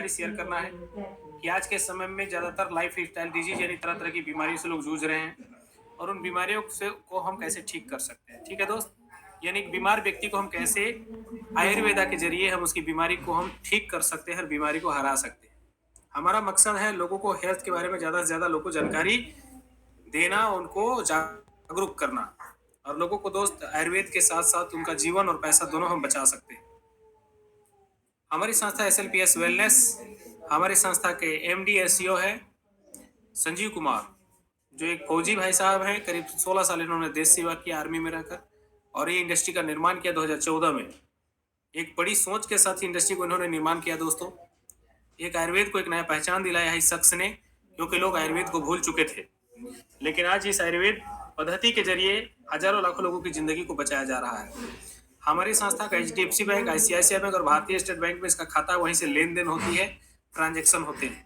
जानकारी शेयर करना है कि आज के समय में ज़्यादातर लाइफ स्टाइल डिजीज यानी तरह तरह की बीमारियों से लोग जूझ रहे हैं और उन बीमारियों से को हम कैसे ठीक कर सकते हैं। ठीक है दोस्त, यानी एक बीमार व्यक्ति को हम कैसे आयुर्वेदा के जरिए हम उसकी बीमारी को हम ठीक कर सकते हैं, हर बीमारी को हरा सकते हैं। हमारा मकसद है लोगों को हेल्थ के बारे में ज़्यादा से ज़्यादा लोगों को जानकारी देना, उनको जागरूक करना और लोगों को दोस्त आयुर्वेद के साथ साथ उनका जीवन और पैसा दोनों हम बचा सकते हैं। हमारी संस्था SLPS वेलनेस, हमारी संस्था के MD SEO है संजीव कुमार, जो एक फौजी भाई साहब हैं। करीब 16 साल इन्होंने देश सेवा की आर्मी में रहकर और ये इंडस्ट्री का निर्माण किया 2014 में। एक बड़ी सोच के साथ इंडस्ट्री को इन्होंने निर्माण किया दोस्तों। एक आयुर्वेद को एक नया पहचान दिलाया है इस शख्स ने, क्योंकि लोग आयुर्वेद को भूल चुके थे, लेकिन आज इस आयुर्वेद पद्धति के जरिए हजारों लाखों लोगों की जिंदगी को बचाया जा रहा है। हमारी संस्था का HDFC बैंक, ICICI बैंक और भारतीय स्टेट बैंक में इसका खाता, वहीं से लेन देन होती है, ट्रांजेक्शन होते हैं।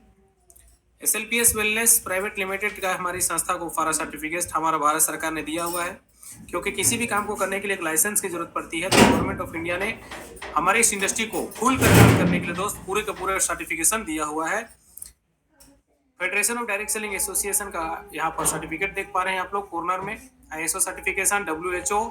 SLPS वेलनेस प्राइवेट लिमिटेड का हमारी संस्था को फॉर सर्टिफिकेट हमारा भारत सरकार ने दिया हुआ है, क्योंकि किसी भी काम को करने के लिए एक लाइसेंस की जरूरत पड़ती है। तो गवर्नमेंट ऑफ इंडिया ने हमारी इस इंडस्ट्री को खुल कर काम करने के लिए दोस्त पूरे का पूरे सर्टिफिकेशन दिया हुआ है। Federation of direct selling association का यहाँ पर सर्टिफिकेट देख पा रहे हैं आप लोग कॉर्नर में। ISO सर्टिफिकेशन, WHO,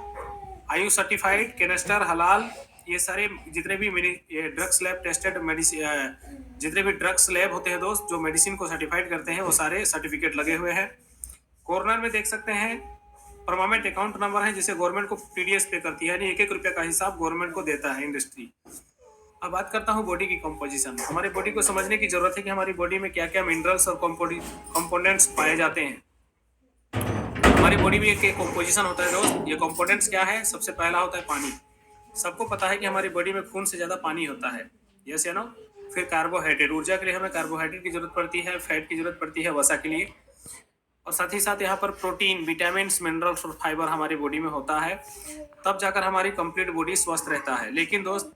आयु सर्टिफाइड, केनेस्टर, हलाल, ये सारे जितने भी ड्रग्स लैब टेस्टेड मेडिसिन, जितने भी ड्रग्स लैब होते हैं दोस्त जो मेडिसिन को सर्टिफाइड करते हैं, वो सारे सर्टिफिकेट लगे हुए हैं। कॉर्नर में देख सकते हैं परमानेंट अकाउंट नंबर है, जिसे गवर्नमेंट को TDS पे करती है, यानी 1-1 रुपये का हिसाब गवर्नमेंट को देता है इंडस्ट्री। अब बात करता हूँ बॉडी की कंपोजिशन। हमारे बॉडी को समझने की जरूरत है कि हमारी बॉडी में क्या क्या मिनरल्स और कंपोनेंट्स पाए जाते हैं। हमारी बॉडी में एक कंपोजिशन होता है दोस्त। ये कंपोनेंट्स क्या है? सबसे पहला होता है पानी। सबको पता है कि हमारी बॉडी में खून से ज्यादा पानी होता है, यस या नो। फिर कार्बोहाइड्रेट, ऊर्जा के लिए हमें कार्बोहाइड्रेट की जरूरत पड़ती है, फैट की जरूरत पड़ती है वसा के लिए, और साथ ही साथ यहाँ पर प्रोटीन, विटामिन, मिनरल्स और फाइबर हमारी बॉडी में होता है, तब जाकर हमारी कंप्लीट बॉडी स्वस्थ रहता है। लेकिन दोस्त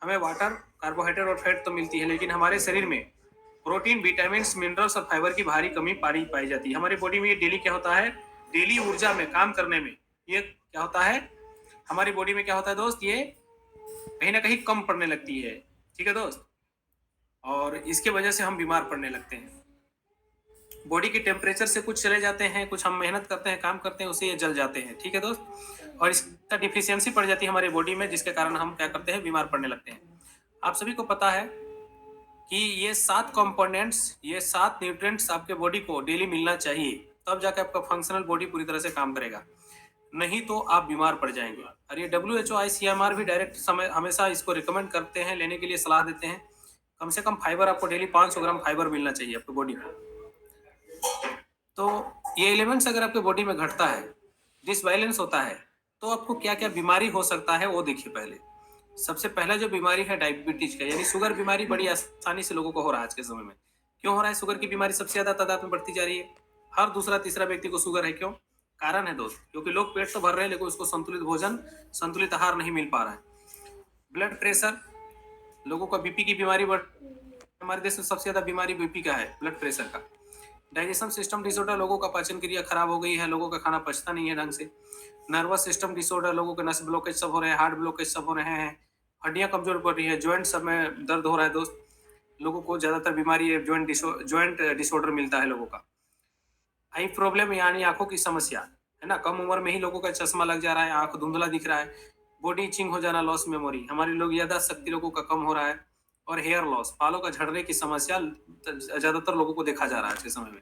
हमें वाटर, कार्बोहाइड्रेट और फैट तो मिलती है, लेकिन हमारे शरीर में प्रोटीन, विटामिन, मिनरल्स और फाइबर की भारी कमी पाई जाती है। हमारी बॉडी में ये डेली क्या होता है, डेली ऊर्जा में काम करने में ये क्या होता है, हमारी बॉडी में क्या होता है दोस्त, ये कहीं ना कहीं कम पड़ने लगती है। ठीक है दोस्त, और इसके वजह से हम बीमार पड़ने लगते हैं। बॉडी के टेम्परेचर से कुछ चले जाते हैं, कुछ हम मेहनत करते हैं, काम करते हैं, उससे ये जल जाते हैं। ठीक है दोस्त, और इसका डिफिशियंसी पड़ जाती है हमारी बॉडी में, जिसके कारण हम क्या करते हैं, बीमार पड़ने लगते हैं। आप सभी को पता है कि ये 7 कंपोनेंट्स, ये 7 न्यूट्रिएंट्स आपके बॉडी को डेली मिलना चाहिए, तब जाकर आपका फंक्शनल बॉडी पूरी तरह से काम करेगा, नहीं तो आप बीमार पड़ जाएंगे। और ये WHO, ICMR भी डायरेक्ट हमेशा इसको रिकमेंड करते हैं, लेने के लिए सलाह देते हैं। कम से कम फाइबर आपको डेली 500 ग्राम फाइबर मिलना चाहिए आपकी बॉडी को। तो ये एलिमेंट्स अगर आपके बॉडी में घटता है, डिसबैलेंस होता है, तो आपको क्या क्या बीमारी हो सकता है वो देखिए। पहले सबसे पहला जो बीमारी है डायबिटीज का, यानी शुगर बीमारी बड़ी आसानी से लोगों को हो रहा है आज के समय में। क्यों हो रहा है? शुगर की बीमारी सबसे ज्यादा तादाद में बढ़ती जा रही है। हर दूसरा तीसरा व्यक्ति को शुगर है। क्यों? कारण है दोस्त, क्योंकि लोग पेट तो भर रहे हैं, लेकिन उसको संतुलित भोजन, संतुलित आहार नहीं मिल पा रहा है। ब्लड प्रेशर, लोगों का BP की बीमारी हमारे देश में सबसे ज्यादा बीमारी BP का है, ब्लड प्रेशर का। डाइजेशन सिस्टम डिसऑर्डर, लोगों का पाचन क्रिया खराब हो गई है, लोगों का खाना पचता नहीं है ढंग से। नर्वस सिस्टम डिसऑर्डर, लोगों के नस ब्लॉकेज सब हो रहे हैं, हार्ट ब्लॉकेज सब हो रहे हैं, हड्डियां कमजोर पड़ रही है, जॉइंट सब में दर्द हो रहा है दोस्त। लोगों को ज्यादातर बीमारी है जॉइंट डिसऑर्डर मिलता है लोगों का। आई प्रॉब्लम यानी आंखों की समस्या है ना, कम उम्र में ही लोगों का चश्मा लग जा रहा है, आंख धुंधला दिख रहा है। बॉडी इचिंग हो जाना, लॉस मेमोरी, हमारे लोग याददाश्त शक्ति लोगों का कम हो रहा है। और हेयर लॉस, बालों का झड़ने की समस्या ज्यादातर लोगों को देखा जा रहा है आज के समय में।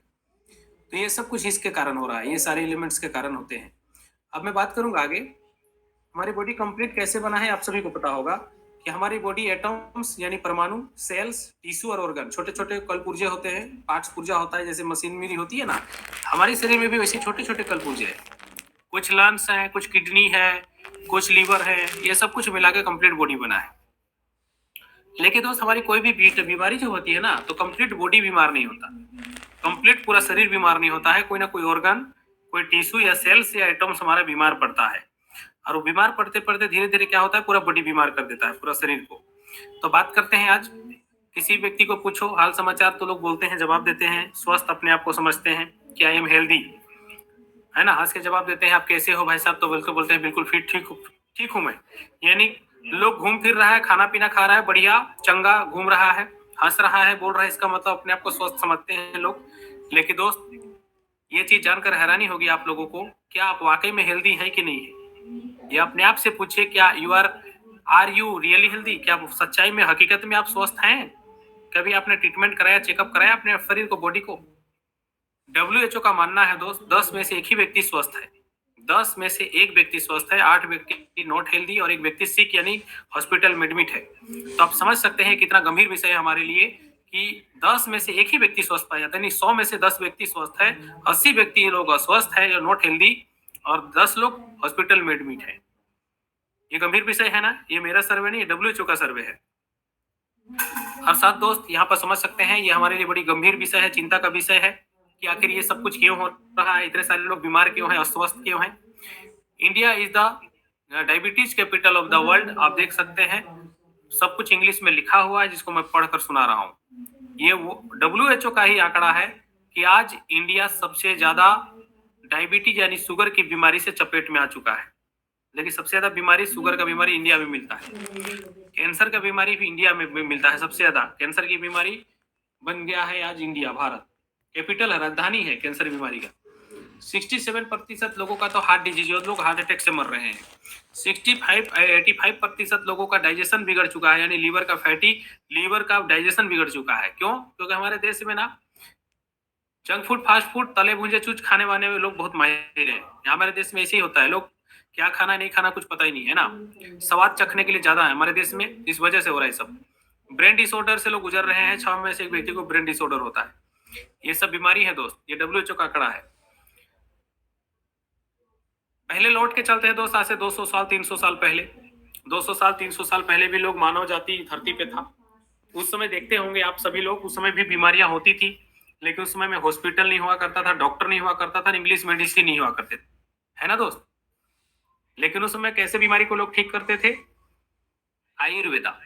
तो ये सब कुछ इसके कारण हो रहा है, ये सारे एलिमेंट्स के कारण होते हैं। अब मैं बात करूंगा आगे, हमारी बॉडी कंप्लीट कैसे बना है। आप सभी को पता होगा कि हमारी बॉडी एटम्स यानी परमाणु, सेल्स, टिश्यू और ऑर्गन, छोटे छोटे कलपुर्जे होते हैं, पार्ट्स पुर्जा होता है, जैसे मशीनरी होती है ना, हमारे शरीर में भी वैसे छोटे छोटे कलपुर्जे हैं। कुछ लंग्स हैं, कुछ किडनी है, कुछ लीवर है, ये सब कुछ मिला के कंप्लीट बॉडी बना है। लेकिन दोस्त हमारी कोई भी बीमारी जो होती है ना, तो कंप्लीट बॉडी बीमार नहीं होता, कंप्लीट पूरा शरीर बीमार नहीं होता है। कोई ना कोई ऑर्गन, कोई टिश्यू या सेल्स या एटम्स हमारा बीमार पड़ता है, और वो बीमार पड़ते पड़ते धीरे धीरे क्या होता है, पूरा बॉडी बीमार कर देता है, पूरा शरीर को। तो बात करते हैं आज, किसी व्यक्ति को पूछो हाल समाचार तो लोग बोलते हैं, जवाब देते हैं, स्वस्थ अपने आप को समझते हैं कि आई एम हेल्दी, है ना, हंस के जवाब देते हैं, आप कैसे हो भाई साहब, तो बिल्कुल बोलते हैं बिल्कुल फिट, ठीक हूं मैं। यानी लोग घूम फिर रहा है, खाना पीना खा रहा है, बढ़िया चंगा घूम रहा है, हंस रहा है, बोल रहा है, इसका मतलब अपने आप को स्वस्थ समझते हैं लोग। लेकिन दोस्त, ये चीज जानकर हैरानी होगी आप लोगों को, क्या आप वाकई में हेल्दी हैं कि नहीं है? ये अपने आप से पूछिए, क्या आर यू रियली हेल्दी? क्या आप सच्चाई में, हकीकत में आप स्वस्थ हैं? कभी आपने ट्रीटमेंट कराया, चेकअप कराया अपने शरीर को, बॉडी को? WHO का मानना है दोस्त, 10 में से एक ही व्यक्ति स्वस्थ है। 10 में से एक व्यक्ति स्वस्थ है, 8 व्यक्ति नॉट हेल्दी और एक व्यक्ति सिक यानी हॉस्पिटल में एडमिट है। तो आप समझ सकते हैं कितना गंभीर विषय है हमारे लिए कि 10 में से एक ही व्यक्ति स्वस्थ पाया जाता है। 100 में से 10 व्यक्ति स्वस्थ है, 80 व्यक्ति लोग अस्वस्थ है या नॉट हेल्दी और 10 लोग हॉस्पिटल में एडमिट है। ये गंभीर विषय है ना? ये मेरा सर्वे नहीं, WHO का सर्वे है। और साथ दोस्त, यहाँ पर समझ सकते हैं ये हमारे लिए बड़ी गंभीर विषय है, चिंता का विषय है कि आखिर ये सब कुछ क्यों हो रहा है, इतने सारे लोग बीमार क्यों हैं, अस्वस्थ क्यों हैं। India is the diabetes capital of the world. आप देख सकते हैं सब कुछ इंग्लिश में लिखा हुआ है जिसको मैं पढ़कर सुना रहा हूँ। ये वो WHO का ही आंकड़ा है कि आज इंडिया सबसे ज्यादा डायबिटीज यानी शुगर की बीमारी से चपेट में आ चुका है। लेकिन सबसे ज्यादा बीमारी, शुगर का बीमारी इंडिया में मिलता है। कैंसर का बीमारी भी इंडिया में मिलता है। सबसे ज्यादा कैंसर की बीमारी बन गया है आज इंडिया, भारत कैपिटल है, राजधानी है कैंसर बीमारी का। 67% लोगों का तो हार्ट डिजीज, लोग हार्ट अटैक से मर रहे हैं। 85% लोगों का डाइजेशन बिगड़ चुका है, यानी लीवर का डाइजेशन बिगड़ चुका है। क्यों? क्योंकि हमारे देश में ना जंक फूड, फास्ट फूड, तले भुंजे चूज खाने वाने में लोग बहुत माहिर हैं। हमारे देश में ऐसे ही होता है, लोग क्या खाना नहीं खाना कुछ पता ही नहीं है ना, स्वाद चखने के लिए ज्यादा है हमारे देश में, इस वजह से हो रहा है सब। ब्रेन डिसऑर्डर से लोग गुजर रहे हैं, 6 में से एक व्यक्ति को ब्रेन डिसऑर्डर होता है। ये सब बीमारी है दोस्त, ये WHO का आंकड़ा है। पहले लौट के चलते हैं दोस्त, आज से 200 साल 300 साल पहले, 200 साल 300 साल पहले भी लोग, मानव जाति धरती पे था। उस समय देखते होंगे आप सभी लोग, उस समय भी बीमारियां होती थी, लेकिन उस समय में हॉस्पिटल नहीं हुआ करता था, डॉक्टर नहीं हुआ करता था, इंग्लिश मेडिसिन नहीं हुआ करते थे, है ना दोस्त? लेकिन उस समय कैसे बीमारी को लोग ठीक करते थे? आयुर्वेदा।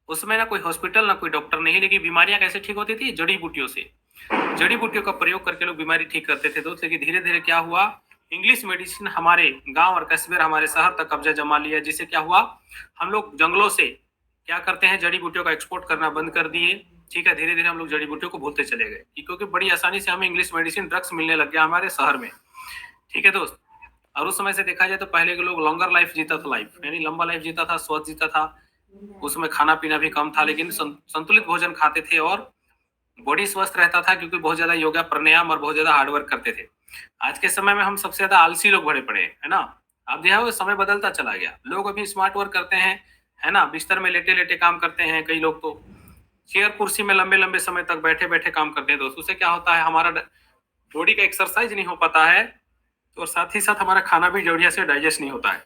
उसमें ना कोई हॉस्पिटल ना कोई डॉक्टर नहीं, लेकिन बीमारियां कैसे ठीक होती थी? जड़ी बूटियों से। जड़ी बूटियों का प्रयोग करके लोग बीमारी ठीक करते थे दोस्त। लेकिन धीरे धीरे क्या हुआ, इंग्लिश मेडिसिन हमारे गांव और कस्बे, हमारे शहर तक कब्जा जमा लिया, जिससे क्या हुआ, हम लोग जंगलों से क्या करते हैं, जड़ी बूटियों का एक्सपोर्ट करना बंद कर दिए। ठीक है, धीरे धीरे हम लोग जड़ी बूटियों को भूलते चले गए, क्योंकि बड़ी आसानी से हमें इंग्लिश मेडिसिन, ड्रग्स मिलने लग गया हमारे शहर में। ठीक है दोस्त, और उस समय से देखा जाए तो पहले के लोग लॉन्गर लाइफ जीता था, लाइफ यानी लंबा लाइफ जीता था, स्वस्थ जीता था। उसमें खाना पीना भी कम था, लेकिन संतुलित भोजन खाते थे और बॉडी स्वस्थ रहता था, क्योंकि बहुत ज्यादा योगा, प्राणायाम और बहुत ज्यादा हार्डवर्क करते थे। आज के समय में हम सबसे ज्यादा आलसी लोग भरे पड़े है ना। अब देखो समय बदलता चला गया, लोग अभी स्मार्ट वर्क करते हैं, है ना, बिस्तर में लेटे लेटे काम करते हैं, कई लोग तो चेयर कुर्सी में लंबे लंबे समय तक बैठे बैठे काम करते हैं दोस्तों। उससे क्या होता है, हमारा बॉडी का एक्सरसाइज नहीं हो पाता है, और साथ ही साथ हमारा खाना भी बढ़िया से डाइजेस्ट नहीं होता है,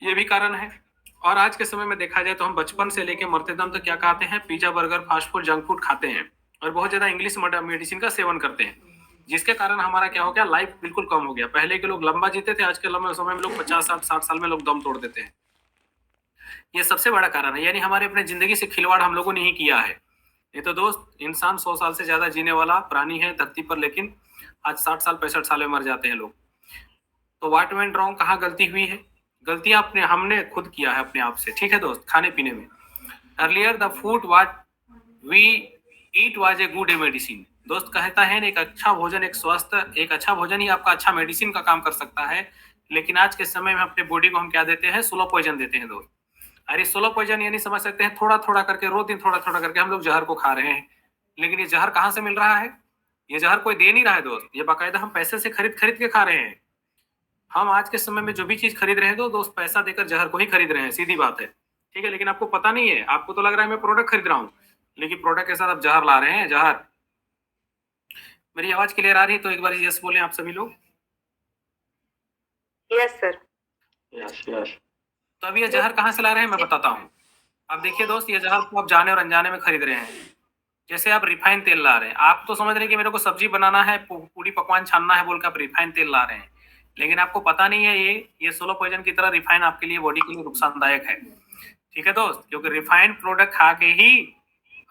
ये भी कारण है। और आज के समय में देखा जाए तो हम बचपन से लेके मरते दम तक क्या खाते हैं, pizza, burger, fast food, junk food खाते हैं, और बहुत ज्यादा इंग्लिश मेडिसिन का सेवन करते हैं, जिसके कारण हमारा क्या हो गया, लाइफ बिल्कुल कम हो गया। पहले के लोग लंबा जीते थे, आज के लंबे समय में लोग 50-60 साल में लोग दम तोड़ देते हैं। ये सबसे बड़ा कारण है, यानी हमारे अपने जिंदगी से खिलवाड़ हम लोगों ने ही किया है। ये तो दोस्त, इंसान 100 साल से ज्यादा जीने वाला प्राणी है धरती पर, लेकिन आज 60 साल 65 साल में मर जाते हैं लोग। तो व्हाट वेंट रॉन्ग, कहाँ गलती हुई है? गलतियां हमने खुद किया है अपने आप से। ठीक है दोस्त, खाने पीने में। Earlier the food what we eat was a good a medicine. दोस्त कहता है ना, एक अच्छा भोजन, एक अच्छा भोजन ही आपका अच्छा मेडिसिन का काम कर सकता है। लेकिन आज के समय में अपने बॉडी को हम क्या देते हैं, स्लो पॉइजन देते हैं दोस्त। अरे स्लो पॉइजन यानी समझ सकते हैं, थोड़ा थोड़ा करके, रोज दिन थोड़ा थोड़ा करके हम लोग जहर को खा रहे हैं। लेकिन ये जहर कहाँ से मिल रहा है? ये जहर कोई दे नहीं रहा है दोस्त, ये बाकायदा हम पैसे से खरीद खरीद के खा रहे हैं। हम आज के समय में जो भी चीज खरीद रहे हैं तो दोस्त, पैसा देकर जहर को ही खरीद रहे हैं, सीधी बात है। ठीक है, लेकिन आपको पता नहीं है, आपको तो लग रहा है मैं प्रोडक्ट खरीद रहा हूँ, लेकिन प्रोडक्ट के साथ आप जहर ला रहे हैं, जहर। मेरी आवाज क्लियर आ रही है तो एक बार यस बोलें आप सभी लोग। Yes sir. Yes yes. तो अभी ये जहर कहाँ से ला रहे हैं मैं बताता हूँ। अब देखिए दोस्त, ये जहर को आप जाने और अनजाने में खरीद रहे हैं। जैसे आप रिफाइंड तेल ला रहे हैं, आप तो समझ रहे हैं कि मेरे को सब्जी बनाना है, पूरी पकवान छानना है बोल के आप रिफाइंड तेल ला रहे हैं, लेकिन आपको पता नहीं है ये सोलो पॉइजन की तरह रिफाइन आपके लिए, बॉडी के लिए नुकसानदायक है। ठीक है दोस्त, क्योंकि रिफाइंड प्रोडक्ट खा के ही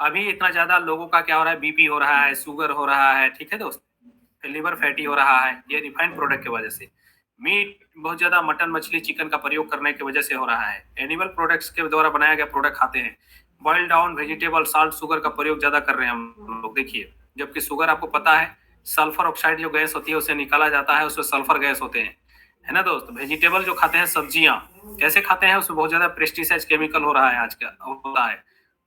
अभी इतना ज्यादा लोगों का क्या हो रहा है, बीपी हो रहा है, शुगर हो रहा है। ठीक है दोस्त, लिवर फैटी हो रहा है, ये रिफाइंड प्रोडक्ट की वजह से। मीट, बहुत ज्यादा मटन, मछली, चिकन का प्रयोग करने की वजह से हो रहा है। एनिमल प्रोडक्ट्स के द्वारा बनाया गया प्रोडक्ट खाते हैं, boil down vegetable, salt, sugar का प्रयोग ज्यादा कर रहे हैं हम लोग, देखिए। जबकि शुगर आपको पता है सल्फर ऑक्साइड जो गैस होती है उसे निकाला जाता है, उसमें सल्फर गैस होते हैं, है ना दोस्त। वेजिटेबल जो खाते हैं, सब्जियां कैसे खाते हैं, उसमें बहुत ज्यादा पेस्टिसाइड केमिकल हो रहा है आज का होता है।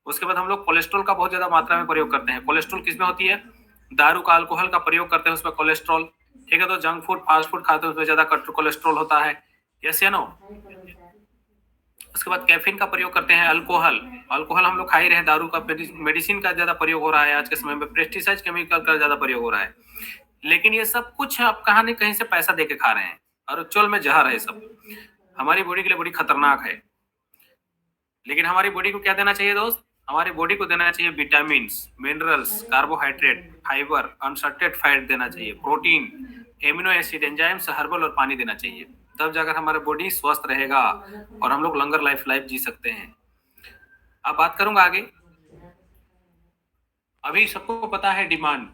उसके बाद हम लोग कोलेस्ट्रॉल का बहुत ज्यादा मात्रा में प्रयोग करते हैं। कोलेस्ट्रॉल किसमें होती है, दारू का, अल्कोहल का प्रयोग करते हैं, उसमें कोलेस्ट्रॉल, ठीक है। तो जंक फूड, फास्ट फूड खाते हैं, उसमें ज्यादा कोलेस्ट्रॉल होता है, यस या नो। उसके बाद कैफीन का प्रयोग करते हैं, अल्कोहल, अल्कोहल हम लोग खा ही रहे हैं, दारू का, मेडिसिन का ज्यादा प्रयोग हो रहा है आज के समय में, पेस्टिसाइड केमिकल का ज्यादा प्रयोग हो रहा है। लेकिन ये सब कुछ आप कहाँ नहीं कहीं से पैसा देके खा रहे हैं, और एक्चुअल में जहर है सब, हमारी बॉडी के लिए बड़ी खतरनाक है। लेकिन हमारी बॉडी को क्या देना चाहिए दोस्त, हमारी बॉडी को देना चाहिए vitamin, minerals, carbohydrate, fibre, unsalted fat देना चाहिए, protein, amino acid, enzymes, herbal और पानी देना चाहिए। तब जाकर हमारा बॉडी स्वस्थ रहेगा और हम लोग लंगर लाइफ जी सकते हैं। अब बात करूंगा आगे। अभी सबको पता है डिमांड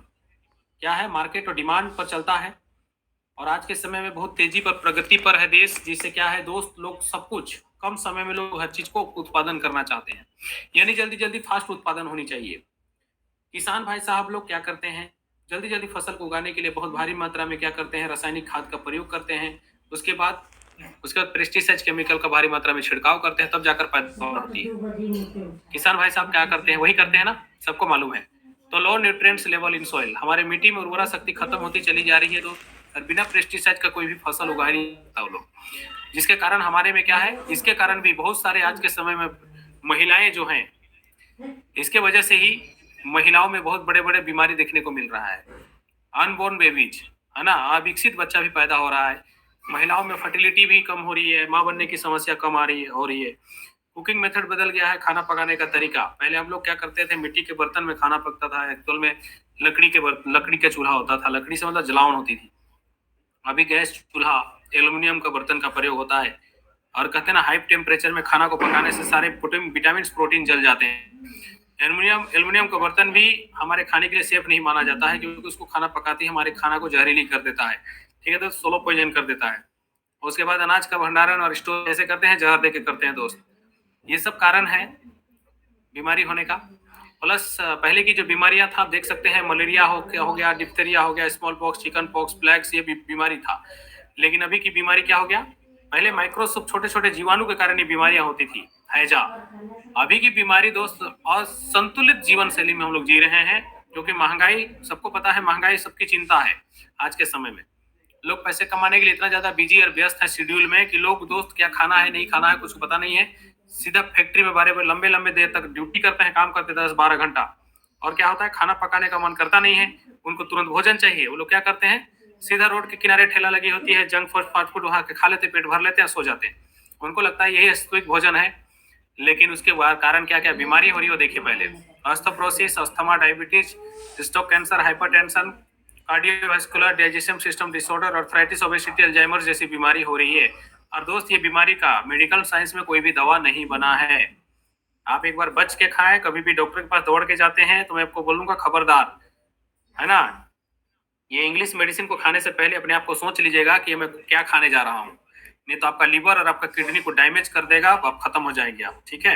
क्या है, मार्केट और डिमांड पर चलता है। और आज के समय में बहुत तेजी पर, प्रगति पर है देश, जिससे क्या है दोस्त, लोग सब कुछ कम समय में लोग हर चीज को उत्पादन करना चाहते हैं, यानी जल्दी जल्दी फास्ट उत्पादन होनी चाहिए। किसान भाई साहब लोग क्या करते हैं, जल्दी जल्दी फसल को उगाने के लिए बहुत भारी मात्रा में क्या करते हैं, रासायनिक खाद का प्रयोग करते हैं। उसके बाद पेस्टिसाइड केमिकल का भारी मात्रा में छिड़काव करते हैं, तब जाकर पैदावार होती है। किसान भाई साहब क्या करते हैं, वही करते हैं ना, सबको मालूम है। तो लो न्यूट्रिएंट्स लेवल इन सॉइल, हमारे मिट्टी में उर्वरा शक्ति खत्म होती चली जा रही है दोस्त, और बिना पेस्टिसाइड का कोई भी फसल उगा नहीं सकता वो लोग, जिसके कारण हमारे में क्या है, इसके कारण भी बहुत सारे आज के समय में महिलाएं जो हैं, इसके वजह से ही महिलाओं में बहुत बड़े बड़े बीमारी देखने को मिल रहा है। अनबोर्न बेबीज, है ना, अविकसित बच्चा भी पैदा हो रहा है। महिलाओं में फर्टिलिटी भी कम हो रही है, माँ बनने की समस्या कम आ रही है, हो रही है। कुकिंग मेथड बदल गया है, खाना पकाने का तरीका। पहले हम लोग क्या करते थे, मिट्टी के बर्तन में खाना पकता था, एक्चुअल में लकड़ी का चूल्हा होता था, लकड़ी से मतलब जलावन होती थी। अभी गैस चूल्हा, एल्यूमिनियम का बर्तन का प्रयोग होता है, और कहते हैं ना, हाई टेम्परेचर में खाना को पकाने से सारे विटामिन प्रोटीन जल जाते हैं। एल्यूमिनियम का बर्तन भी हमारे खाने के लिए सेफ नहीं माना जाता है, क्योंकि उसको खाना पकाते ही हमारे खाना को जहरीली कर देता है, ठीक है, तो सोलो पॉइजन कर देता है। उसके बाद अनाज का भंडारण और स्टोर ऐसे करते हैं, जहर देके करते हैं दोस्त। ये सब कारण है बीमारी होने का। प्लस पहले की जो बीमारियां था, आप देख सकते हैं, मलेरिया हो गया, डिप्थेरिया हो गया, small pox, chicken pox, plagues, ये बीमारी था। लेकिन अभी की बीमारी क्या हो गया, पहले माइक्रोस्कोप छोटे छोटे जीवाणु के कारण ये बीमारियां होती थी, हैजा। अभी की बीमारी दोस्त, असंतुलित जीवन शैली में हम लोग जी रहे हैं, क्योंकि महंगाई, सबको पता है महंगाई सबकी चिंता है आज के समय में। लोग पैसे कमाने के लिए इतना ज्यादा बिजी और व्यस्त है शेड्यूल में, कि लोग दोस्त क्या खाना है नहीं खाना है कुछ पता नहीं है, सीधा फैक्ट्री में बारे में लंबे लंबे देर तक ड्यूटी करते हैं, काम करते 10-12 घंटा। और क्या होता है, खाना पकाने का मन करता नहीं है, उनको तुरंत भोजन चाहिए। वो लोग क्या करते हैं, सीधा रोड के किनारे ठेला लगी होती है, जंक फूड, फास्ट फूड, वहां के खा लेते, पेट भर लेते हैं, सो जाते हैं। उनको लगता है यही सात्विक भोजन है, लेकिन उसके कारण क्या क्या बीमारी हो रही है देखिए पहले। Osteoporosis, asthma, diabetes, stroke cancer, hypertension, cardiovascular, digestive system disorder, arthritis, obesity, Alzheimer जैसी बीमारी हो रही है। और दोस्त, ये बीमारी का मेडिकल साइंस में कोई भी दवा नहीं बना है। आप एक बार बच के खाएं, कभी भी डॉक्टर के पास दौड़ के जाते हैं तो मैं आपको बोलूंगा खबरदार, है ना। ये इंग्लिश मेडिसिन को खाने से पहले अपने आप को सोच लीजिएगा कि मैं क्या खाने जा रहा हूँ, नहीं तो आपका लीवर और आपका किडनी को डैमेज कर देगा, आप खत्म हो जाएंगे आप, ठीक है।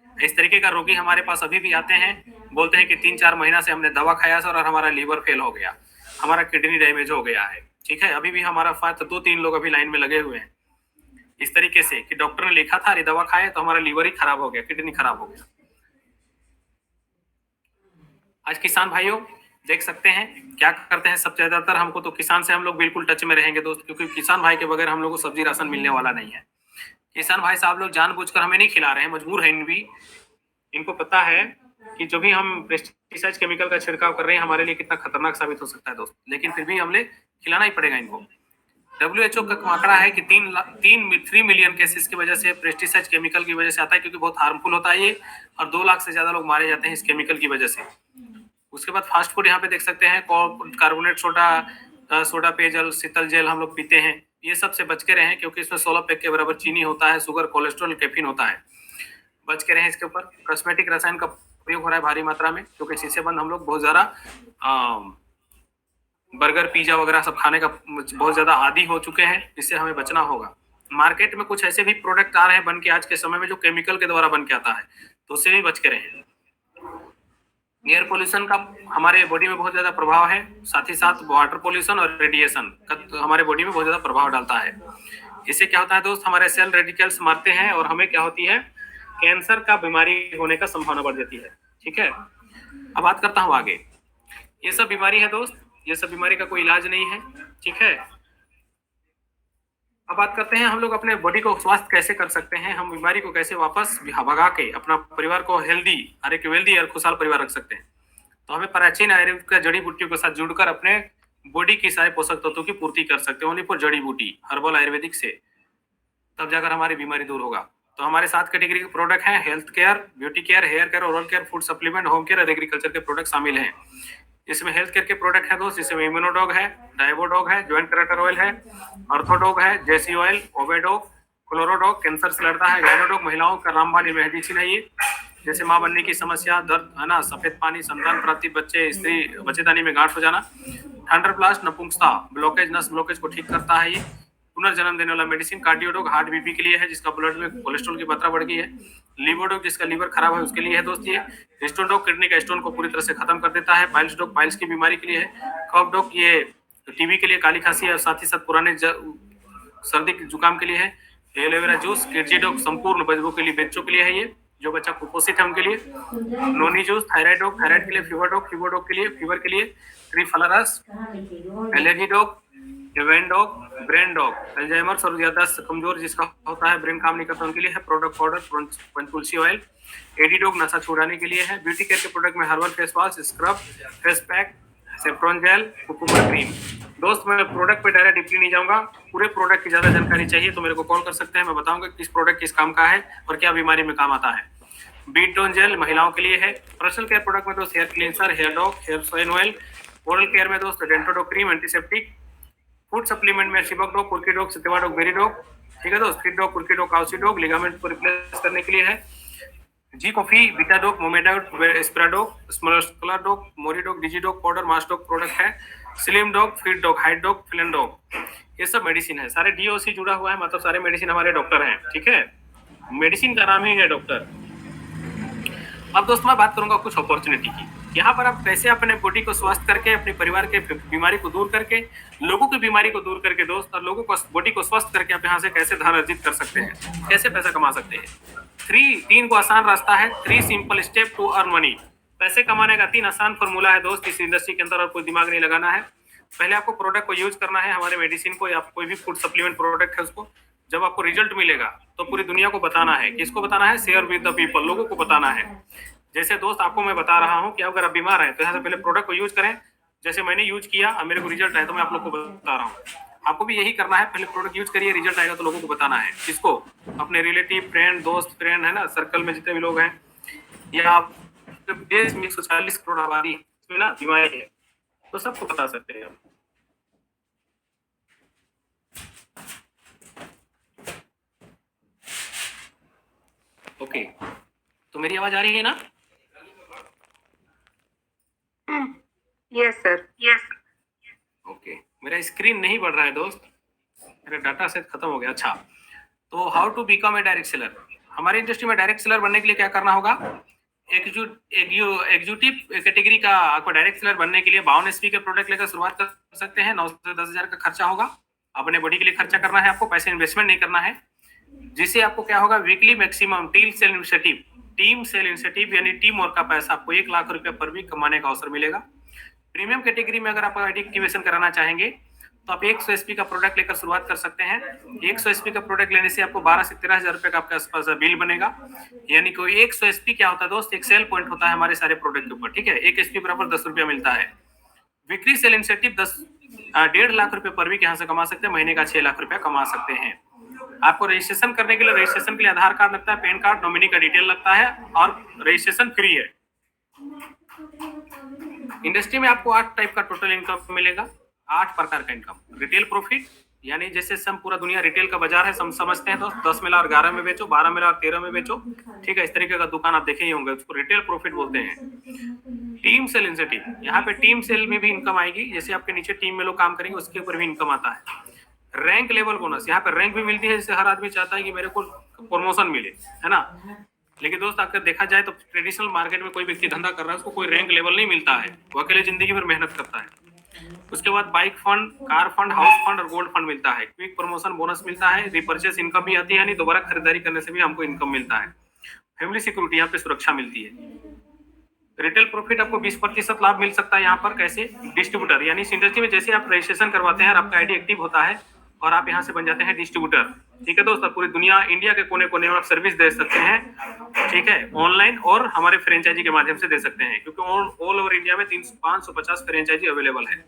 इस तरीके का रोगी हमारे पास अभी भी आते हैं, बोलते हैं कि 3-4 महीना से हमने दवा खाया सर और हमारा लीवर फेल हो गया, हमारा किडनी डैमेज हो गया है, ठीक है। अभी भी हमारा 2-3 लोग अभी लाइन में लगे हुए हैं, इस तरीके से कि डॉक्टर ने लिखा था, अरे दवा खाए तो हमारा लीवर ही खराब हो गया, किडनी खराब हो गया। आज किसान भाइयों देख सकते हैं क्या करते हैं, सब ज्यादातर हमको तो किसान से हम लोग बिल्कुल टच में रहेंगे दोस्त, क्योंकि किसान भाई के बगैर हम लोग को सब्जी राशन मिलने वाला नहीं है। किसान भाई साहब लोग जानबूझकर हमें नहीं खिला रहे हैं, मजबूर है इनको पता है कि जो भी हम पेस्टिसाइड केमिकल का छिड़काव कर रहे हैं हमारे लिए कितना खतरनाक साबित हो सकता है दोस्त, लेकिन फिर भी हमने खिलाना ही पड़ेगा इनको। WHO का आंकड़ा है कि 3 मिलियन केसेस की वजह से, पेस्टिसाइड केमिकल की वजह से आता है, क्योंकि बहुत हार्मफुल होता है ये, और 2 लाख से ज्यादा लोग मारे जाते हैं इस केमिकल की वजह से। उसके बाद फास्ट फूड यहाँ पे देख सकते हैं, कार्बोनेट सोडा पेयजल, शीतल जेल हम लोग पीते हैं, ये सब से बच के रहें, क्योंकि इसमें 16 पैक के बराबर चीनी होता है, शुगर, कोलेस्ट्रॉल, कैफीन होता है, बच के रहें इसके ऊपर। कॉस्मेटिक रसायन का प्रयोग हो रहा है भारी मात्रा में, क्योंकि शीशेबंद हम लोग बहुत ज्यादा बर्गर, पिज्जा वगैरह सब खाने का बहुत ज्यादा आदी हो चुके हैं, इससे हमें बचना होगा। मार्केट में कुछ ऐसे भी प्रोडक्ट आ रहे हैं बन के आज के समय में, जो केमिकल के द्वारा बन के आता है, तो उससे भी बच के रहें। एयर पोल्यूशन का हमारे बॉडी में बहुत ज्यादा प्रभाव है, साथ ही साथ वाटर पोल्यूशन और रेडिएशन का हमारे बॉडी में बहुत ज्यादा प्रभाव डालता है। इससे क्या होता है दोस्त, हमारे सेल रेडिकल्स मरते हैं और हमें क्या होती है, कैंसर का बीमारी होने का संभावना बढ़ जाती है। ठीक है, अब बात करता हूँ आगे। ये सब बीमारी है दोस्त, ये सब बीमारी का कोई इलाज नहीं है। ठीक है, अब बात करते हैं हम लोग अपने बॉडी को स्वास्थ्य कैसे कर सकते हैं, हम बीमारी को कैसे वापस भगा के अपना परिवार को हेल्दी और एक वेल्दी और खुशहाल परिवार रख सकते हैं। तो हमें प्राचीन आयुर्वेद का जड़ी बूटियों के साथ जुड़कर अपने बॉडी की सारे पोषक तत्वों की पूर्ति कर सकते हैं, ओनली फॉर जड़ी बूटी हर्बल आयुर्वेदिक से, तब जाकर हमारी बीमारी दूर होगा। तो हमारे 7 कैटेगरी के प्रोडक्ट हैं, health care, beauty care, hair care, oral care, food supplement, home care और एग्रीकल्चर के प्रोडक्ट शामिल हैं। इसमें हेल्थ केयर के प्रोडक्ट है दोस्त, इसमें इम्यूनोडॉग है, डाइवोडॉग है, जॉइंट करेक्टर ऑयल है, ऑर्थोडॉग है, जेसी ऑयल, ओवेडॉग, क्लोरोडॉग कैंसर से लड़ता है, गायनोडॉग महिलाओं का रामबाण मेडिसिन है ये, जैसे माँ बनने की समस्या, दर्द है ना, सफेद पानी, संतान प्राप्ति, बच्चे स्त्री बच्चेदानी में गांठ हो जाना, थंडर ब्लास्ट, नपुंसकता, ब्लॉकेज, नस ब्लॉकेज को ठीक करता है ये, पुनर्जन्म देने वाला मेडिसिन, कार्डियोडॉग हार्ट बीपी के लिए है जिसका ब्लड में कोलेस्ट्रॉल की मात्रा बढ़ गई है, लिवोडॉग जिसका लीवर खराब है उसके लिए है दोस्त ये, हिस्टोडॉग किडनी का स्टोन को पूरी तरह से खत्म कर देता है, पाइल्स डॉग पाइल्स की बीमारी के लिए है, कफ डॉग ये टीबी के लिए, काली खांसी और साथ ही साथ पुराने सर्दी जुकाम के लिए है, एलोवेरा जूस, किडजी डॉग संपूर्ण बच्चों के लिए, बच्चों के लिए है ये जो बच्चा कुपोषित है उनके लिए, noni juice thyroid dog thyroid के लिए, फीवर डॉग के लिए फीवर के लिए, ट्रीफलारस, allergy dog, event dog, brain dog, Alzheimer's और याददाश्त कमजोर जिसका होता है, ब्रेन काम नहीं करता उनके लिए है, प्रोडक्ट पाउडर, पंचतुलसी ऑयल, एडी डॉग नशा छुड़ाने के लिए है, ब्यूटी केयर के प्रोडक्ट में herbal face wash, scrub, face pack, saffron gel, cucumber cream. दोस्त मैं प्रोडक्ट पे डायरेक्ट डीपली नहीं जाऊंगा, पूरे प्रोडक्ट की ज्यादा जानकारी चाहिए तो मेरे को कॉल कर सकते हैं, मैं बताऊंगा किस प्रोडक्ट किस काम का है और क्या बीमारी में काम आता है। बीट टोन जेल महिलाओं के लिए है, पर्सनल केयर प्रोडक्ट में दोस्त hair cleanser, hair dog, hair सोइन ऑयल, ओरल केयर में दोस्त डेंटोडॉग क्रीम, एंटीसेप्टिक, फूड सप्लीमेंट में शिबक डॉग, कुर्की डॉग, सतेवा डॉग, बेरी डॉग, ठीक है दोस्त, फिट डॉग, कुर्की डॉग, काउसी डॉग, लिगामेंट को रिप्लेस करने के लिए है, जी कॉफी, बीटा डॉग, मोमेडा, स्प्राडॉग, स्मॉलर डॉग, मोरी डॉग, डिजी dog powder, mass dog product है, slim dog, fit dog, height dog, फिलन डॉग, ये सब मेडिसिन है, सारे डीओसी जुड़ा हुआ है, मतलब सारे मेडिसिन हमारे डॉक्टर हैं। ठीक है, मेडिसिन का नाम ही है डॉक्टर। अब दोस्त मैं बात करूंगा कुछ अपॉर्चुनिटी की, यहाँ पर आप कैसे अपने बॉडी को स्वस्थ करके, अपने परिवार के बीमारी को दूर करके, लोगों की बीमारी को दूर करके दोस्त, और लोगों को बॉडी को स्वस्थ करके आप यहाँ से कैसे धन अर्जित कर सकते हैं, कैसे पैसा कमा सकते हैं। तीन को आसान रास्ता है, 3 simple step to earn money. पैसे कमाने का 3 आसान फॉर्मूला है दोस्त इस इंडस्ट्री के अंदर, और कोई दिमाग नहीं लगाना है। पहले आपको प्रोडक्ट को यूज करना है, हमारे मेडिसिन को या कोई भी फूड सप्लीमेंट प्रोडक्ट है उसको, जब आपको रिजल्ट मिलेगा तो पूरी दुनिया को बताना है। किसको बताना है? शेयर विद द पीपल, लोगों को बताना है। जैसे दोस्त आपको मैं बता रहा हूँ कि अगर आप बीमार हैं तो यहाँ से पहले प्रोडक्ट को यूज करें, जैसे मैंने यूज किया और मेरे को रिजल्ट आया तो मैं आप लोग को बता रहा हूँ। आपको भी यही करना है, पहले प्रोडक्ट यूज करिए, रिजल्ट आएगा तो लोगों को बताना है। किसको? अपने रिलेटिव, फ्रेंड, दोस्त, फ्रेंड है ना, सर्कल में जितने भी लोग हैं, या देश में 140 करोड़ आबादी इसमें ना बीमारी है तो सबको बता सकते हैं हम। ओके, तो मेरी आवाज आ रही है ना? Yes sir, yes. ओके, मेरा स्क्रीन नहीं बढ़ रहा है दोस्त, मेरा डाटा सेट खत्म हो गया। अच्छा, तो how to become a direct seller. हमारे इंडस्ट्री में डायरेक्ट सेलर बनने के लिए क्या करना होगा? एग्जीक्यूटिव कैटेगरी का आपको डायरेक्ट सेलर बनने के लिए 52 एसपी के प्रोडक्ट लेकर शुरुआत कर सकते हैं। 9 से 10 हजार का खर्चा होगा, अपने बॉडी के लिए खर्चा करना है आपको, पैसे इन्वेस्टमेंट नहीं करना है। जिससे आपको क्या होगा? Weekly maximum team sale incentive यानी टीम वर्क का पैसा आपको 1 लाख रुपया पर वीक कमाने का अवसर मिलेगा। प्रीमियम कैटेगरी में अगर आप एक्टिवेशन कराना चाहेंगे तो आप 100 एसपी का प्रोडक्ट लेकर शुरुआत कर सकते हैं। 100 एसपी का प्रोडक्ट लेने से आपको 12 से 13 हजार रुपए का आपके आसपास बिल बनेगा। यानी कि 100 एसपी क्या होता है दोस्त? एक सेल पॉइंट होता है हमारे सारे प्रोडक्ट के ऊपर, ठीक है। 1 एसपी बराबर 10 रुपया मिलता है। वीकली सेल इंसेंटिव 1.5 लाख रुपए पर वीक यहाँ से कमा सकते हैं, महीने का 6 लाख रुपया कमा सकते हैं। आपको रजिस्ट्रेशन करने के लिए, रजिस्ट्रेशन के लिए आधार कार्ड लगता है, पैन कार्ड, नॉमिनी का डिटेल लगता है और रजिस्ट्रेशन फ्री है। इंडस्ट्री में आपको 8 टाइप का टोटल इनकम मिलेगा, 8 प्रकार का इनकम। रिटेल प्रॉफिट, यानी जैसे हम पूरा दुनिया रिटेल का बाजार है, हम समझते हैं तो 10 में ला और 11 में बेचो, 12 में ला और 13 में बेचो, ठीक है। इस तरीके का दुकान आप देखे ही होंगे, उसको रिटेल प्रॉफिट बोलते हैं। टीम सेल इंसेंटिव, यहाँ पे टीम सेल में भी इनकम आएगी, जैसे आपके नीचे टीम में लोग काम करेंगे उसके ऊपर भी इनकम आता है। रैंक लेवल बोनस, यहाँ पे रैंक भी मिलती है, जैसे हर आदमी चाहता है कि मेरे को प्रमोशन मिले, है ना। लेकिन दोस्त अगर देखा जाए तो ट्रेडिशनल मार्केट में कोई व्यक्ति धंधा कर रहा है उसको कोई रैंक लेवल नहीं मिलता है, वो अकेले जिंदगी भर मेहनत करता है। उसके बाद bike fund, car fund, house fund और गोल्ड फंड मिलता है, क्विक प्रमोशन बोनस मिलता है, रिपर्चेस इनकम भी आती है, यानी दोबारा खरीदारी करने से भी हमको इनकम मिलता है। फैमिली सिक्योरिटी, यहाँ पे सुरक्षा मिलती है। रिटेल प्रॉफिट आपको 20% लाभ मिल सकता है यहाँ पर। कैसे? डिस्ट्रीब्यूटर, यानी इस इंडस्ट्री में जैसे आप रजिस्ट्रेशन करवाते हैं और आपका आईडी एक्टिव होता है और आप यहाँ से बन जाते हैं डिस्ट्रीब्यूटर। ठीक है दोस्तों, पूरी दुनिया, इंडिया के कोने कोने में आप सर्विस दे सकते हैं। ठीक है, ऑनलाइन और हमारे फ्रेंचाइजी के माध्यम से दे सकते हैं, क्योंकि ऑल ओवर इंडिया में 550 फ्रेंचाइजी अवेलेबल है।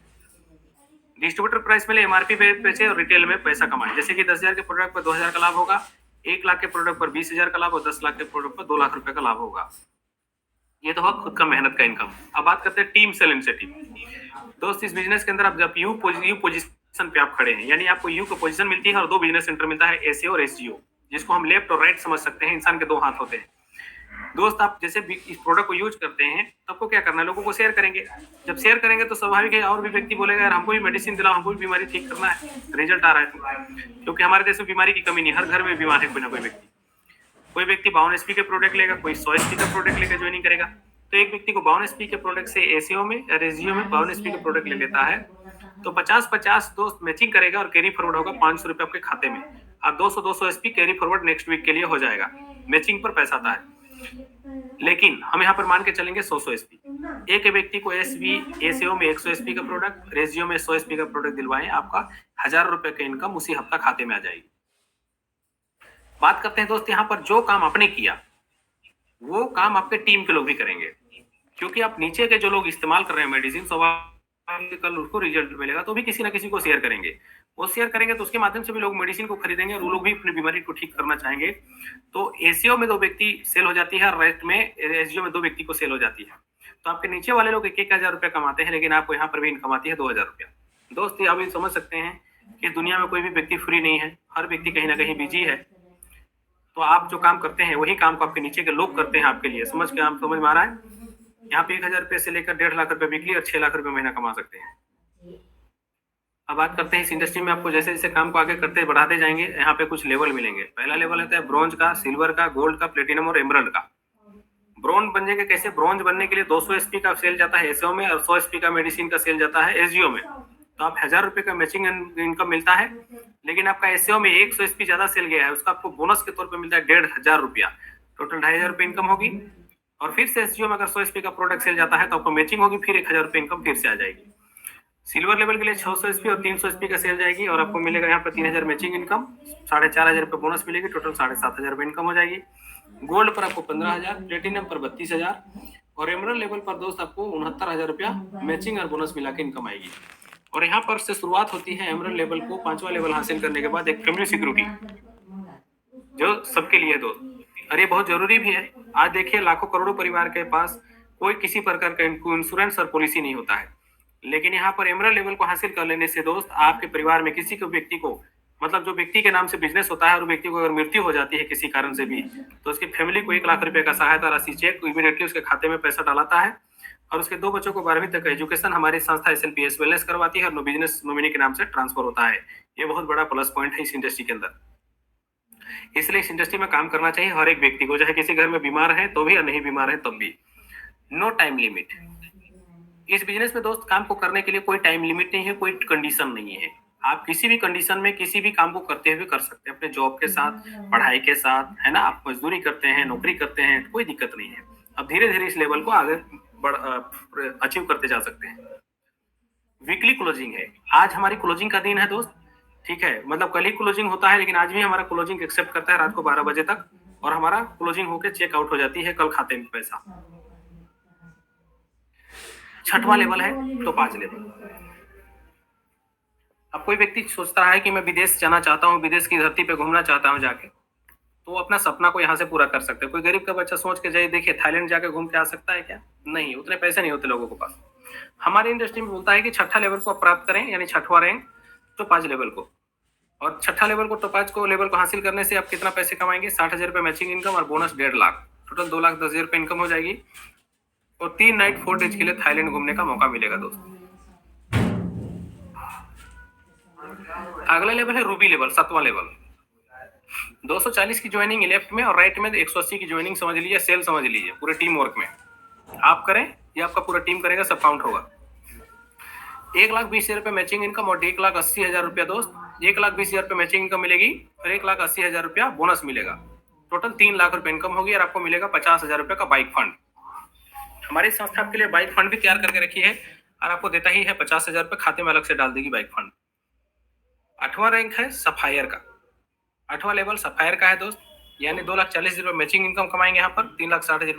डिस्ट्रीब्यूटर प्राइस में एमआरपी पे बेचे और रिटेल में पैसा कमाए। जैसे कि 10,000 के प्रोडक्ट पर 2,000 का लाभ होगा, 1 लाख के प्रोडक्ट पर 20,000 का लाभ और 10 लाख के प्रोडक्ट पर 2 लाख रुपए का लाभ होगा। ये तो हुआ खुद का मेहनत का इनकम। अब बात करते हैं टीम सेल इंसेंटिव। दोस्त, इस बिजनेस के अंदर आप जब यू पोजीशन पे आप खड़े हैं, यानी आपको यू को पोजीशन मिलती है और 2 बिजनेस सेंटर मिलता है, एसए और एसजीओ, जिसको हम लेफ्ट और राइट समझ सकते हैं। इंसान के 2 हाथ होते हैं। दोस्त, आप जैसे भी इस प्रोडक्ट को यूज करते हैं, आपको क्या करना है, लोगों को शेयर करेंगे। जब शेयर करेंगे तो स्वाभाविक है और भी व्यक्ति बोलेगा यार हमको भी मेडिसिन दिलाओ, हमको भी बीमारी ठीक करना है, रिजल्ट आ रहा है। क्योंकि हमारे देश में बीमारी की कमी नहीं, हर घर में बीमार है कोई ना कोई व्यक्ति। कोई व्यक्ति 52 एसपी के प्रोडक्ट लेगा, कोई 100 एसपी का प्रोडक्ट लेकर ज्वाइनिंग करेगा। तो एक व्यक्ति को 52 एसपी के प्रोडक्ट से एसीओ में और एसजीओ में 52 एसपी के प्रोडक्ट ले लेता है, तो 50-50 दोस्त मैचिंग करेगा और कैरी फॉरवर्ड होगा 500 रुपए आपके खाते में। और 200 SP carry forward next week के लिए हो जाएगा। मैचिंग पर पैसा आता है। लेकिन हम यहाँ पर मान के चलेंगे 100 एसपी। एक व्यक्ति को एसीओ में 100 एसपी का प्रोडक्ट, रेजियो में 100 एसपी का प्रोडक्ट दिलवाएं, आपका 1000 रुपए का इनकम उसी हफ्ता खाते में आ जाएगी। बात करते हैं दोस्त, यहाँ पर जो काम आपने किया वो काम आपके टीम के लोग भी करेंगे, क्योंकि आप नीचे के जो लोग इस्तेमाल कर रहे हैं मेडिसिन, कल उसको रिजल्ट मिलेगा तो भी किसी ना किसी को शेयर करेंगे। वो शेयर करेंगे तो उसके माध्यम से भी लोग मेडिसिन को खरीदेंगे और वो लोग भी अपनी बीमारी को ठीक करना चाहेंगे। तो एसीओ में 2 व्यक्ति सेल हो जाती है और रेस्ट में एसजीओ में 2 व्यक्ति को सेल हो जाती है। तो आपके नीचे वाले लोग 1,000 रुपया कमाते हैं, लेकिन आपको यहाँ पर भी इनकम आती है 2,000 रुपया। दोस्त, आप ये समझ सकते हैं कि दुनिया में कोई भी व्यक्ति फ्री नहीं है, हर व्यक्ति कहीं ना कहीं बिजी है। तो आप जो काम करते हैं वही काम को आपके नीचे के लोग करते हैं आपके लिए। समझ में आ रहा है? यहाँ पे 1,000 रुपए से लेकर 1.5 लाख रुपए वीकली और 6 लाख रुपए महीना कमा सकते हैं। अब बात करते हैं इस इंडस्ट्री में आपको जैसे जैसे काम को आगे करते बढ़ाते जाएंगे, यहाँ पे कुछ लेवल मिलेंगे। पहला लेवल होता है ब्रॉन्ज का, सिल्वर का, गोल्ड का, प्लेटिनम और एमरल्ड का। ब्रॉन्ज बनने कैसे? ब्रॉन्ज बनने के लिए 200 एसपी का सेल जाता है एसओ में और 100 एसपी का मेडिसिन का सेल जाता है एसजीओ में। तो आप 1,000 रुपए का मैचिंग इनकम मिलता है, लेकिन आपका एसओ में 100 एसपी ज्यादा सेल गया है, उसका आपको बोनस के तौर पर मिलता है 1,500 रुपया। टोटल 2,500 रुपये इनकम होगी। और फिर से एसजीओ में अगर 100 एसपी का प्रोडक्ट सेल जाता है तो आपको मैचिंग होगी, फिर 1,000 रुपये इनकम फिर से आ जाएगी। सिल्वर लेवल के लिए 600 एसपी और 300 एसपी का सेल जाएगी और आपको मिलेगा यहाँ पर 3,000 मैचिंग इनकम, 4,500 रुपये बोनस मिलेगी, टोटल 7,500 रुपये इनकम हो जाएगी। गोल्ड पर आपको 15,000, प्लेटिनम पर 32,000 और एमरल्ड लेवल पर दोस्त आपको 69,000 रुपया मैचिंग और बोनस मिला के इनकम आएगी। और यहाँ पर से शुरुआत होती है एमरल्ड लेवल को 5वां लेवल हासिल करने के बाद एक फैमिली सिक्योरिटी, जो सबके लिए दोस्त, और ये बहुत जरूरी भी है। आज देखिए लाखों करोड़ों परिवार के पास कोई किसी प्रकार का इंश्योरेंस और पॉलिसी नहीं होता है, लेकिन यहाँ पर एमरल्ड लेवल को हासिल कर लेने से दोस्त आपके परिवार में किसी को व्यक्ति को, मतलब जो व्यक्ति के नाम से बिजनेस होता है और व्यक्ति को अगर मृत्यु हो जाती है किसी कारण से भी, तो उसकी फैमिली को 1 लाख रुपए का सहायता राशि चेक इमीडिएटली उसके खाते में पैसा डालाता है और उसके 2 बच्चों को 12वीं तक एजुकेशन हमारी संस्था SNPS वेलनेस करवाती है और बिजनेस नॉमिनी के नाम से ट्रांसफर होता है। ये बहुत बड़ा प्लस पॉइंट है इस इंडस्ट्री के अंदर। इसलिए इस इंडस्ट्री में काम करना चाहिए हर एक व्यक्ति को, चाहे किसी घर में बीमार है तो भी और नहीं बीमार है तब भी। No time limit. इस बिजनेस में दोस्त काम को करने के लिए कोई टाइम लिमिट नहीं है, कोई कंडीशन नहीं है। आप किसी भी कंडीशन में किसी भी काम को करते हुए कर सकते हैं, अपने जॉब के साथ, पढ़ाई के साथ, है ना। आप मजदूरी करते हैं, नौकरी करते हैं, कोई दिक्कत नहीं है। अब धीरे धीरे इस लेवल को आगे अचीव करते जा सकते हैं। वीकली क्लोजिंग है। आज हमारी क्लोजिंग का दिन है दोस्त, ठीक है, मतलब कल ही क्लोजिंग होता है, लेकिन आज भी हमारा क्लोजिंग एक्सेप्ट करता है रात को 12 बजे तक और हमारा क्लोजिंग होकर चेकआउट हो जाती है कल खाते में पैसा। 6वां लेवल है टोपाज लेवल। अब कोई व्यक्ति सोचता है कि मैं विदेश जाना चाहता हूँ, विदेश की धरती पे घूमना चाहता हूँ जाके, तो अपना सपना को यहाँ से पूरा कर सकते हैं। कोई गरीब का बच्चा सोच के जाए, देखिए थाईलैंड जाके घूम के आ सकता है क्या? नहीं, उतने पैसे नहीं होते लोगों के पास। हमारी इंडस्ट्री में बोलता है कि 6ठा लेवल को प्राप्त करें, यानी 6वां रैंक टोपाज लेवल को। और 6ठा लेवल को टोपाज को लेवल को हासिल करने से आप कितना पैसे कमाएंगे? 60,000 रुपये मैचिंग इनकम और बोनस 1.5 लाख, टोटल 2,10,000 रुपये इनकम हो जाएगी। और 3 नाइट 4 डेज के लिए थाईलैंड घूमने का मौका मिलेगा दोस्तों। अगला लेवल है रूबी लेवल, 7वां लेवल। 240 की ज्वाइनिंग लेफ्ट में और राइट में 180 की ज्वाइनिंग समझ लीजिए, सेल समझ लीजिए, पूरे टीम वर्क में आप करें या आपका पूरा टीम करेगा, सब काउंट होगा। 1,20,000 रुपये मैचिंग इनकम और 1,80,000 रुपया दोस्त, 1,20,000 रुपये मैचिंग इनकम मिलेगी और 1,80,000 रुपया बोनस मिलेगा। टोटल 3 लाख रुपए इनकम होगी और आपको मिलेगा 50,000 रुपये का बाइक फंड। हमारी संस्था आपके लिए बाइक फंड भी तैयार करके रखी है और आपको देता ही है 50,000 रुपये, खाते में अलग से डाल देगी बाइक फंड। 8वां रैंक है सफायर का, 8वां लेवल सफायर का है दोस्त, यानी 2,40,000 रुपये मैचिंग इनकम कमाएंगे यहाँ पर, 3,60,000